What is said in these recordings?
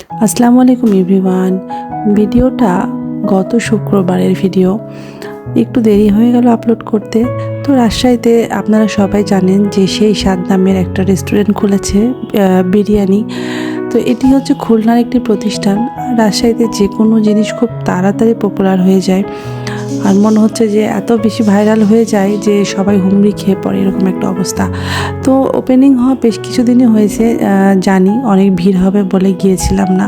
আসসালামু আলাইকুম এভরিওয়ান। ভিডিওটা গত শুক্রবারের ভিডিও, একটু দেরি হয়ে গেল আপলোড করতে। তো রাজশাহীতে আপনারা সবাই জানেন যে সেই স্বাদ নামের একটা রেস্টুরেন্ট খুলেছে বিরিয়ানি। তো এটি হচ্ছে খুলনার একটি প্রতিষ্ঠান। রাজশাহীতে যে কোনো জিনিস খুব তাড়াতাড়ি পপুলার হয়ে যায়, আর মনে হচ্ছে যে এত বেশি ভাইরাল হয়ে যায় যে সবাই হুমড়ি খেয়ে পড়ে, এরকম একটা অবস্থা। তো ওপেনিং হওয়া বেশ কিছুদিনই হয়েছে, জানি অনেক ভিড় হবে বলে গিয়েছিলাম না।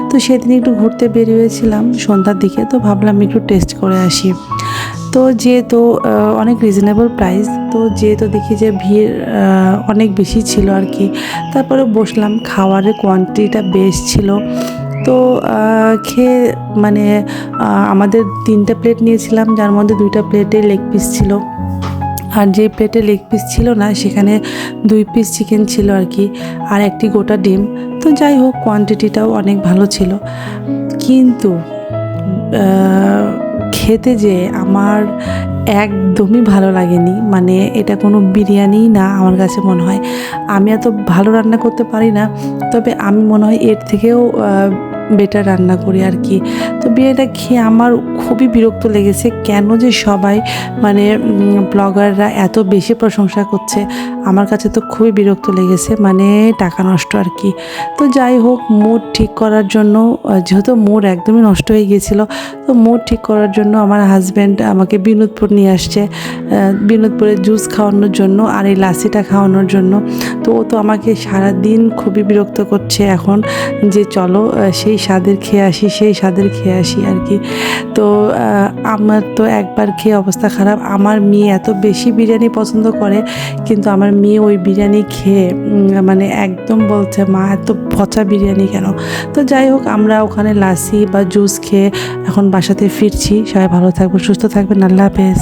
তো সেদিন একটু ঘুরতে বেরিয়েছিলাম সন্ধ্যার দিকে, তো ভাবলাম একটু টেস্ট করে আসি। তো যেহেতু অনেক রিজনেবল প্রাইস, তো যেহেতু দেখি যে ভিড় অনেক বেশি ছিল আর কি। তারপরে বসলাম, খাওয়ারের কোয়ান্টিটিটা বেশ ছিল। তো খেয়ে মানে আমাদের 3টে প্লেট নিয়েছিলাম, যার মধ্যে 2টা প্লেটে লেগ পিস ছিল, আর যে প্লেটে লেগ পিস ছিল না সেখানে 2 পিস চিকেন ছিল আর কি, আর একটি গোটা ডিম। তো যাই হোক, কোয়ান্টিটিটাও অনেক ভালো ছিল। কিন্তু খেতে যে আমার একদমই ভালো লাগেনি। মানে এটা কোনো বিরিয়ানিই না আমার কাছে মনে হয়। আমি এত ভালো রান্না করতে পারি না, তবে আমি মনে হয় এর থেকেও বেটার রান্না করি আর কি। তো বিরিয়ানিটা খেয়ে আমার খুবই বিরক্ত লেগেছে, কেন যে সবাই মানে ব্লগাররা এত বেশি প্রশংসা করছে। আমার কাছে তো খুবই বিরক্ত লেগেছে, মানে টাকা নষ্ট আর কি। তো যাই হোক, মুড ঠিক করার জন্য, যেহেতু মুড একদমই নষ্ট হয়ে গিয়েছিল, তো মুড ঠিক করার জন্য আমার হাজব্যান্ড আমাকে বিনোদপুর নিয়ে আসছে, বিনোদপুরে জুস খাওয়ানোর জন্য আর এই লাসিটা খাওয়ানোর জন্য। তো ও তো আমাকে সারাদিন খুবই বিরক্ত করছে এখন, যে চলো সেই স্বাদের খেয়ে আসি, সেই স্বাদের খেয়ে আসি আর কি। তো আমার তো একবার খেয়ে অবস্থা খারাপ। আমার মেয়ে এত বেশি বিরিয়ানি পছন্দ করে, কিন্তু আমার মেয়ে ওই বিরিয়ানি খেয়ে মানে একদম বলছে, মা এত পচা বিরিয়ানি কেন। তো যাই হোক, আমরা ওখানে লাসি বা জুস খেয়ে এখন বাসাতে ফিরছি। সবাই ভালো থাকবেন, সুস্থ থাকবেন, আল্লাহ হাফেজ।